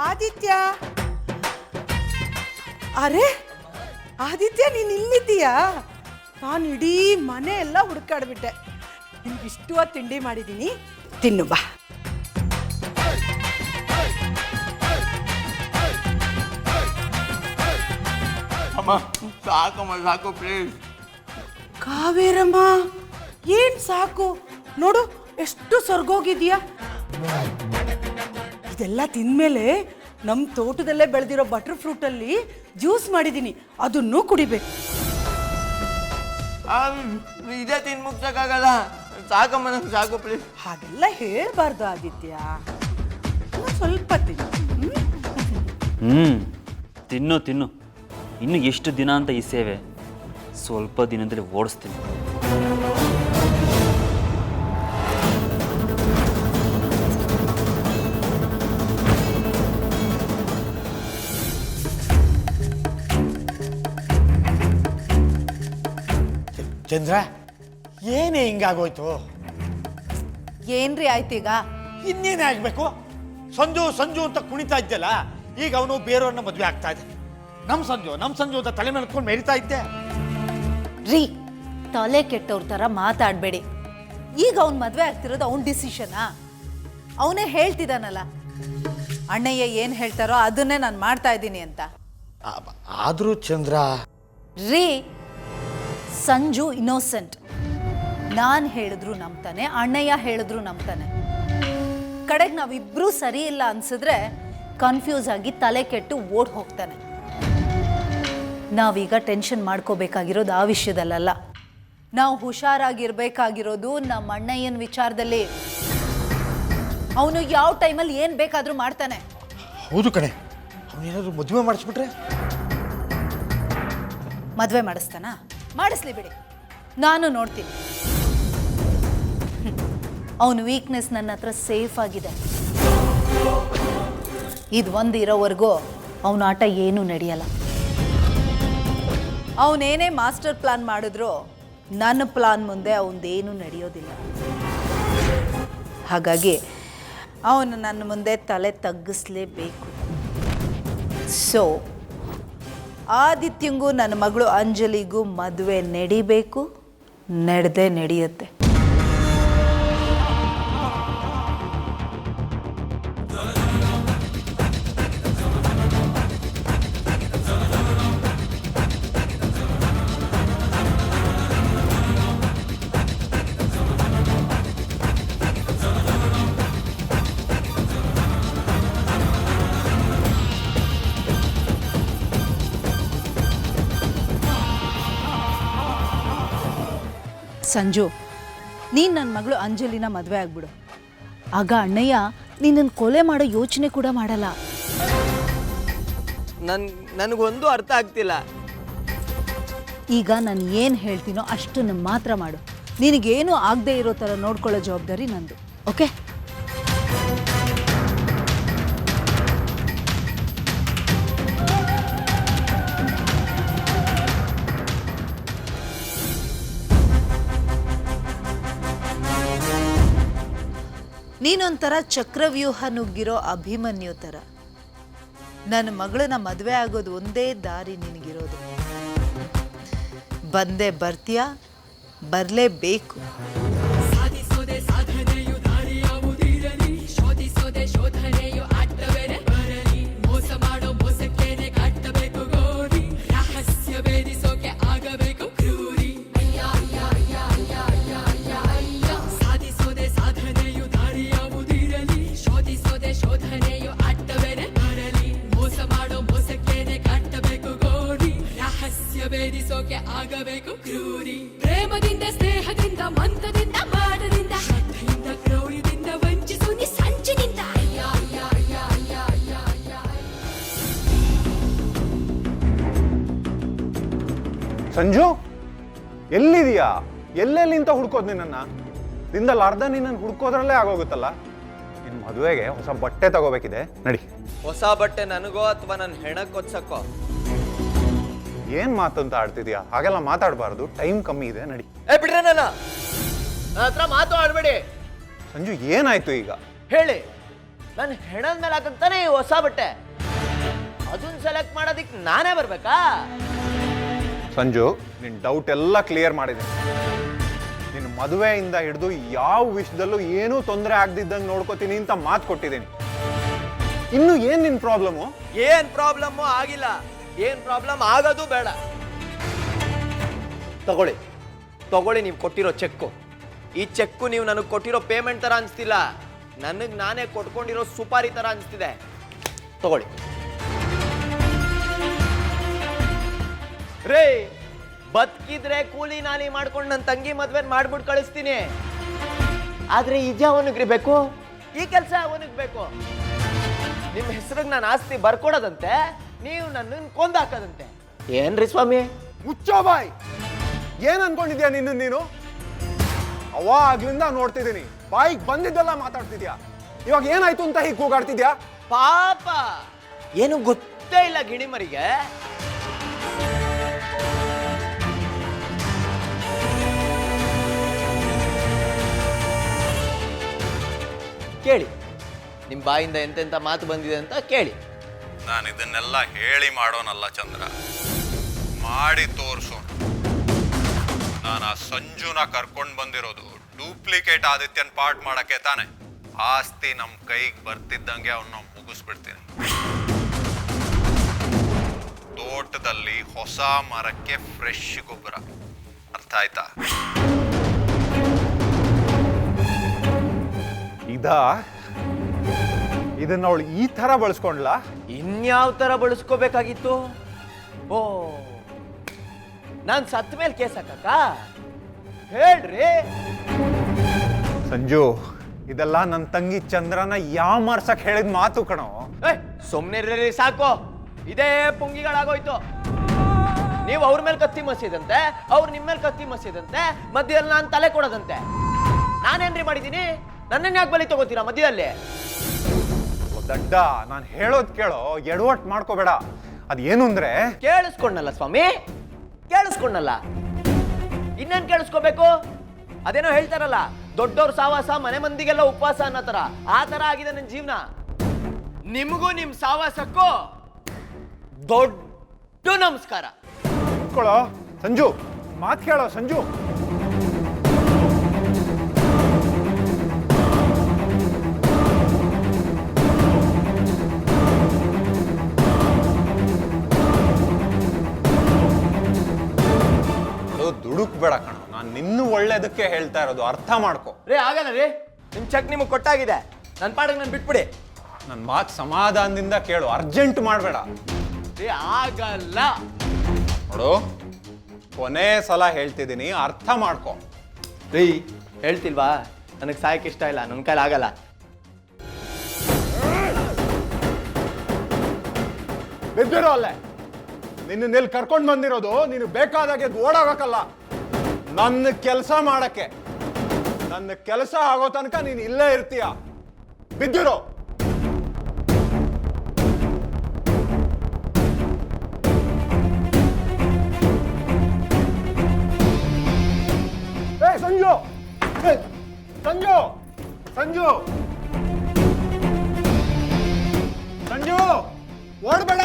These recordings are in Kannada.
ಆದಿತ್ಯ, ಅರೆ ಆದಿತ್ಯ, ನೀನು ಇಲ್ಲಿದ್ದೀಯಾ? ನಾನು ಇಡೀ ಮನೆ ಎಲ್ಲ ಹುಡುಕಾಡ್ಬಿಟ್ಟೆ. ನಿನ್ಗೆ ಇಷ್ಟವಾದ ತಿಂಡಿ ಮಾಡಿದ್ದೀನಿ, ತಿನ್ನು ಬಾ. ಅಮ್ಮ ಸಾಕಮ್ಮ, ಸಾಕು ಪ್ಲೀಸ್. ಕಾವೇರಮ್ಮ, ಏನ್ ಸಾಕು? ನೋಡು ಎಷ್ಟು ಸ್ವರ್ಗೋಗಿದ್ಯಾ. ಇದೆಲ್ಲ ತಿಂದ್ಮೇಲೆ ನಮ್ಮ ತೋಟದಲ್ಲೇ ಬೆಳೆದಿರೋ ಬಟರ್ ಫ್ರೂಟಲ್ಲಿ ಜ್ಯೂಸ್ ಮಾಡಿದ್ದೀನಿ, ಅದನ್ನು ಕುಡಿಬೇಕು. ಇದೇ ತಿನ್ ಮುಗ್ಸಕ್ಕಾಗಲ್ಲ. ಸಾಕಮ್ಮ, ನಂಗೆ ಸಾಕು ಪ್ಲೀಸ್. ಹಾಗೆಲ್ಲ ಹೇಳ್ಬಾರ್ದು ಆದಿತ್ಯ, ಸ್ವಲ್ಪ ತಿನ್ನು. ತಿನ್ನು ತಿನ್ನು. ಇನ್ನು ಎಷ್ಟು ದಿನ ಅಂತ ಈ ಸೇವೆ? ಸ್ವಲ್ಪ ದಿನದಲ್ಲಿ ಓಡಿಸ್ತೀನಿ. ಚಂದ್ರ, ಏನೇ ಹಿಂಗಾಗೋಯ್ತು? ಏನ್ರಿ ಆಯ್ತೀಗ? ಇನ್ನೇನೇ ಆಗ್ಬೇಕು? ಸಂಜು ಸಂಜು ಅಂತ ಕುಣಿತಾ ಇದ್ದಲ್ಲ, ಈಗ ಅವನು ಬೇರೆಯವ್ರನ್ನ ಮದುವೆ ಆಗ್ತಾ ಇದೆ. ನಮ್ಮ ಸಂಜು ಅಂತ ತಲೆ ಮೇಲ್ಕೊಂಡು ಮೆರಿತಾ ಇದ್ದೆ. ರೀ, ತಲೆ ಕೆಟ್ಟವ್ರ ಥರ ಮಾತಾಡಬೇಡಿ. ಈಗ ಅವ್ನು ಮದುವೆ ಆಗ್ತಿರೋದು ಅವ್ನ ಡಿಸಿಷನಾ? ಅವನೇ ಹೇಳ್ತಿದ್ದಾನಲ್ಲ, ಅಣ್ಣಯ್ಯ ಏನು ಹೇಳ್ತಾರೋ ಅದನ್ನೇ ನಾನು ಮಾಡ್ತಾ ಇದ್ದೀನಿ ಅಂತ. ಆದರೂ ಚಂದ್ರ, ರೀ, ಸಂಜು ಇನ್ನೋಸೆಂಟ್. ನಾನು ಹೇಳಿದ್ರು ನಂಬ್ತಾನೆ, ಅಣ್ಣಯ್ಯ ಹೇಳಿದ್ರು ನಂಬ್ತಾನೆ. ಕಡೆಗೆ ನಾವಿಬ್ಬರೂ ಸರಿ ಇಲ್ಲ ಅನ್ಸಿದ್ರೆ ಕನ್ಫ್ಯೂಸ್ ಆಗಿ ತಲೆ ಕೆಟ್ಟು ಓಡ್ ಹೋಗ್ತಾನೆ. ನಾವೀಗ ಟೆನ್ಷನ್ ಮಾಡ್ಕೋಬೇಕಾಗಿರೋದು ಆ ವಿಷಯದಲ್ಲ. ನಾವು ಹುಷಾರಾಗಿರ್ಬೇಕಾಗಿರೋದು ನಮ್ಮ ಅಣ್ಣಯ್ಯನ ವಿಚಾರದಲ್ಲಿ. ಅವನು ಯಾವ ಟೈಮಲ್ಲಿ ಏನು ಬೇಕಾದರೂ ಮಾಡ್ತಾನೆ. ಹೌದು ಕಣೆ, ಅವನೇನಾದ್ರು ಮದುವೆ ಮಾಡಿಸ್ಬಿಟ್ರೆ? ಮದುವೆ ಮಾಡಿಸ್ತಾನಾ? ಮಾಡಿಸ್ಲಿ ಬಿಡಿ, ನಾನು ನೋಡ್ತೀನಿ. ಅವನ ವೀಕ್ನೆಸ್ ನನ್ನ ಹತ್ರ ಸೇಫ್ ಆಗಿದೆ. ಇದು ಒಂದು ಇರೋವರೆಗೂ ಅವನ ಆಟ ಏನೂ ನಡೆಯಲ್ಲ. ಅವನೇನೇ ಮಾಸ್ಟರ್ ಪ್ಲಾನ್ ಮಾಡಿದ್ರು ನನ್ನ ಪ್ಲಾನ್ ಮುಂದೆ ಅವನದೇನೂ ನಡೆಯೋದಿಲ್ಲ. ಹಾಗಾಗಿ ಅವನು ನನ್ನ ಮುಂದೆ ತಲೆ ತಗ್ಗಿಸ್ಲೇಬೇಕು. ಸೊ ಆದಿತ್ಯಂಗೂ ನನ್ನ ಮಗಳು ಅಂಜಲಿಗೂ ಮದುವೆ ನಡಿಬೇಕು, ನಡೆದೇ ನಡೆಯುತ್ತೆ. ಸಂಜು, ನೀನು ನನ್ನ ಮಗಳು ಅಂಜಲಿನ ಮದುವೆ ಆಗ್ಬಿಡು. ಆಗ ಅಣ್ಣಯ್ಯ ನಿನ್ನನ್ನು ಕೊಲೆ ಮಾಡೋ ಯೋಚನೆ ಕೂಡ ಮಾಡಲ್ಲ. ನನಗೊಂದು ಅರ್ಥ ಆಗ್ತಿಲ್ಲ. ಈಗ ನಾನು ಏನು ಹೇಳ್ತೀನೋ ಅಷ್ಟನ್ನು ಮಾತ್ರ ಮಾಡು. ನಿನಗೇನು ಆಗದೆ ಇರೋ ಥರ ನೋಡ್ಕೊಳ್ಳೋ ಜವಾಬ್ದಾರಿ ನಂದು. ಓಕೆ? ನೀನೊಂಥರ ಚಕ್ರವ್ಯೂಹ ನುಗ್ಗಿರೋ ಅಭಿಮನ್ಯು ಥರ. ನನ್ನ ಮಗಳನ್ನ ಮದುವೆ ಆಗೋದು ಒಂದೇ ದಾರಿ ನಿನಗಿರೋದು. ಬಂದೇ ಬರ್ತೀಯಾ? ಬರಲೇಬೇಕು. ಆಗಬೇಕು ಕ್ರೂರಿ. ಪ್ರೇಮದಿಂದ, ಸ್ನೇಹದಿಂದ, ಮಂತ್ರದಿಂದ, ಮಾಡದಿಂದ, ಶ್ರದ್ಧೆಯಿಂದ, ಕ್ರೌರ್ಯದಿಂದ, ವಂಚಿಸು ನಿ ಸಂಚಿನಿಂದ. ಸಂಜು, ಎಲ್ಲಿದೀಯಾ? ಎಲ್ಲೆಲ್ಲಿ ಅಂತ ಹುಡ್ಕೋದು ನಿನ್ನನ್ನು? ದಿನದಲ್ಲಿ ಅರ್ಧ ನಿನ್ನನ್ನು ಹುಡ್ಕೋದ್ರಲ್ಲೇ ಆಗೋಗುತ್ತಲ್ಲ. ನಿನ್ನ ಮದುವೆಗೆ ಹೊಸ ಬಟ್ಟೆ ತಗೋಬೇಕಿದೆ, ನಡಿ. ಹೊಸ ಬಟ್ಟೆ ನನಗೋ ಅಥವಾ ನನ್ನ ಹೆಣಕ್ಕೊತ್ಸಕ್ಕೋ? ಏನ್ ಮಾತಂತ ಆಡ್ತಿದ್ಯಾ? ಹಾಗೆಲ್ಲ ಮಾತಾಡಬಾರ್ದು, ಟೈಮ್ ಕಮ್ಮಿ ಇದೆ, ನಡಿ. ಬಿಡ್ರೆ ನನ್ನ ಹತ್ರ ಮಾತು ಆಡ್ಬೇಡಿ. ಸಂಜು, ಏನಾಯ್ತು ಈಗ? ಹೇಳಿ, ನನ್ನ ಹೆಣದ ಮೇಲೆ ಹಾಕಂತಾನೆ ಈ ಹೊಸ ಬಟ್ಟೆ. ಅದನ್ನ ಸೆಲೆಕ್ಟ್ ಮಾಡೋದಿಕ್ ನಾನೇ ಬರ್ಬೇಕಾ? ಸಂಜು, ನಿನ್ನ ಡೌಟ್ ಎಲ್ಲ ಕ್ಲಿಯರ್ ಮಾಡಿದ್ದೀನಿ. ನಿನ್ನ ಮದುವೆಯಿಂದ ಹಿಡಿದು ಯಾವ ವಿಷಯದಲ್ಲೂ ಏನೂ ತೊಂದರೆ ಆಗದಿದ್ದಂಗೆ ನೋಡ್ಕೋತೀನಿ ಅಂತ ಮಾತು ಕೊಟ್ಟಿದ್ದೀನಿ. ಇನ್ನು ಏನು ನಿನ್ನ ಪ್ರಾಬ್ಲಮ್ಮು? ಏನ್ ಪ್ರಾಬ್ಲಮ್ಮು ಆಗಿಲ್ಲ, ಏನ್ ಪ್ರಾಬ್ಲಮ್ ಆಗೋದು ಬೇಡ. ತಗೊಳ್ಳಿ ನೀವು ಕೊಟ್ಟಿರೋ ಚೆಕ್ಕು. ಈ ಚೆಕ್ಕು ನೀವು ನನಗೆ ಕೊಟ್ಟಿರೋ ಪೇಮೆಂಟ್ ತರ ಅನ್ಸ್ತಿಲ್ಲ, ನನಗೆ ನಾನೇ ಕೊಟ್ಕೊಂಡಿರೋ ಸುಪಾರಿ ತರ ಅನ್ಸ್ತಿದೆ. ತಗೊಳ್ಳಿ ರೇ. ಬದುಕಿದ್ರೆ ಕೂಲಿ ನಾಲಿ ಮಾಡ್ಕೊಂಡು ನನ್ನ ತಂಗಿ ಮದ್ವೆ ಮಾಡ್ಬಿಟ್ಟು ಕಳಿಸ್ತೀನಿ. ಆದ್ರೆ ಇಜ ಅವನಿಗ್ರಿ ಬೇಕು, ಈ ಕೆಲಸ ಅವನಿಗೆ ಬೇಕು. ನಿಮ್ಮ ಹೆಸರಿಗೆ ನಾನು ಆಸ್ತಿ ಬರ್ಕೊಡೋದಂತೆ, ನೀವು ನನ್ನನ್ನು ಕೊಂದಾಕದಂತೆ. ಏನ್ರಿ ಸ್ವಾಮಿ? ಮುಚ್ಚೋ ಬಾಯ್! ಏನ್ ಅನ್ಕೊಂಡಿದ್ಯಾ ನೀನು? ಅವಾಗ್ಲಿಂದ ನೋಡ್ತಿದ್ದೀನಿ, ಬಾಯಿಗೆ ಬಂದಿದ್ದೆಲ್ಲ ಮಾತಾಡ್ತಿದ್ಯಾ. ಇವಾಗ ಏನಾಯ್ತು ಅಂತ ಹೀಗೆ ಕೂಗಾಡ್ತಿದ್ಯಾ? ಪಾಪ ಏನು ಗೊತ್ತೇ ಇಲ್ಲ ಗಿಣಿಮರಿಗೆ. ಕೇಳಿ, ನಿಮ್ ಬಾಯಿಂದ ಎಂತೆಂತ ಮಾತು ಬಂದಿದೆ ಅಂತ ಕೇಳಿ. ನಾನು ಇದನ್ನೆಲ್ಲ ಹೇಳಿ ಮಾಡೋನಲ್ಲ ಚಂದ್ರ, ಮಾಡಿ ತೋರ್ಸೋಣ. ನಾನು ಆ ಸಂಜುನ ಕರ್ಕೊಂಡು ಬಂದಿರೋದು ಡೂಪ್ಲಿಕೇಟ್ ಆದಿತ್ಯನ್ ಪಾರ್ಟ್ ಮಾಡಕ್ಕೆ ತಾನೆ. ಆಸ್ತಿ ನಮ್ಮ ಕೈಗೆ ಬರ್ತಿದ್ದಂಗೆ ಅವನ್ನ ಮುಗಿಸ್ಬಿಡ್ತೀನಿ. ತೋಟದಲ್ಲಿ ಹೊಸ ಮರಕ್ಕೆ ಫ್ರೆಶ್ ಗೊಬ್ಬರ. ಅರ್ಥ ಆಯ್ತಾ? ಇದನ್ನ ಅವಳು ಈ ತರ ಬಳಸ್ಕೊಂಡ್ಲಾ? ಇನ್ಯಾವ ತರ ಬಳಸ್ಕೋಬೇಕಾಗಿತ್ತು? ಓ, ನಾನ್ ಸತ್ತ ಮೇಲೆ ಕೇಸ್ ಹಾಕಕ್ಕ? ಹೇಳ್ರಿ. ಸಂಜು, ಇದೆಲ್ಲ ನನ್ನ ತಂಗಿ ಚಂದ್ರನ ಯಾಮಾರ್ಸಕ್ ಹೇಳಿದ ಮಾತು ಕಣೋ. ಸುಮ್ನಿರ್ರಿ ಸಾಕು. ಇದೇ ಪುಂಗಿಗಳಾಗೋಯ್ತು. ನೀವು ಅವ್ರ ಮೇಲೆ ಕತ್ತಿ ಮಸಿದಂತೆ, ಅವ್ರು ನಿಮ್ಮ ಮೇಲೆ ಕತ್ತಿ ಮಸಿದಂತೆ, ಮಧ್ಯದಲ್ಲಿ ನಾನು ತಲೆ ಕೊಡೋದಂತೆ. ನಾನೇನ್ರಿ ಮಾಡಿದ್ದೀನಿ? ನನ್ನನ್ನು ಯಾಕೆ ಬಲಿ ತಗೋತೀರಾ ಮಧ್ಯದಲ್ಲಿ? ದಡ್ಡ, ನಾನು ಹೇಳೋದ್ ಕೇಳೋ, ಎಡವಟ್ ಮಾಡ್ಕೋಬೇಡ. ಅದೇನು ಅಂದ್ರೆ, ಕೇಳಿಸ್ಕೊಂಡಲ್ಲ ಸ್ವಾಮಿ, ಕೇಳಿಸ್ಕೊಂಡಲ್ಲ. ಇನ್ನೇನ್ ಕೇಳಿಸ್ಕೋಬೇಕು? ಅದೇನೋ ಹೇಳ್ತಾರಲ್ಲ, ದೊಡ್ಡವ್ರ ಸಾವಾಸ ಮನೆ ಮಂದಿಗೆಲ್ಲ ಉಪವಾಸ ಅನ್ನೋ ತರ. ಆ ತರ ಆಗಿದೆ ನನ್ನ ಜೀವನ. ನಿಮಗೂ ನಿಮ್ ಸಾವಾಸಕ್ಕೂ ದೊಡ್ಡ ನಮಸ್ಕಾರ. ಸಂಜು, ಮಾತ್ ಕೇಳೋ ಸಂಜು. ದುಡುಕ್ಬೇಡ ಕಣ, ನಾನು ನಿನ್ನೂ ಒಳ್ಳೇದಕ್ಕೆ ಹೇಳ್ತಾ ಇರೋದು, ಅರ್ಥ ಮಾಡ್ಕೊ. ರೇ, ಆಗಲ್ಲ ರೀ, ನಿಮ್ ಚೆಕ್ ನಿಮಗೆ ಕೊಟ್ಟಾಗಿದೆ. ನನ್ನ ಪಾಡಿಗೆ ನಾನು ಬಿಟ್ಬಿಡಿ. ನನ್ನ ಮಾತು ಸಮಾಧಾನದಿಂದ ಕೇಳು, ಅರ್ಜೆಂಟ್ ಮಾಡಬೇಡ. ರೇ, ಆಗಲ್ಲ. ನೋಡು, ಕೊನೆ ಸಲ ಹೇಳ್ತಿದ್ದೀನಿ, ಅರ್ಥ ಮಾಡ್ಕೊ. ರೀ, ಹೇಳ್ತಿಲ್ವಾ, ನನಗೆ ಸಾಯಕ್ಕೆ ಇಷ್ಟ ಇಲ್ಲ, ನನ್ನ ಕೈಲಿ ಆಗಲ್ಲ. ಬಿದ್ದಿರೋ ಅಲ್ಲೇ. ನಿನ್ನ ಇಲ್ಲಿ ಕರ್ಕೊಂಡು ಬಂದಿರೋದು ನೀನು ಬೇಕಾದಾಗೆ ಓಡಾಗಕ್ಕಲ್ಲ, ನನ್ನ ಕೆಲಸ ಮಾಡಕ್ಕೆ. ನನ್ನ ಕೆಲಸ ಆಗೋ ತನಕ ನೀನು ಇಲ್ಲೇ ಇರ್ತೀಯ. ಬಿದ್ದಿರೋ. ಸಂಜು, ಸಂಜು, ಸಂಜು, ಸಂಜು, ಓಡ್ಬೇಡ.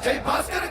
జై భాస్కర్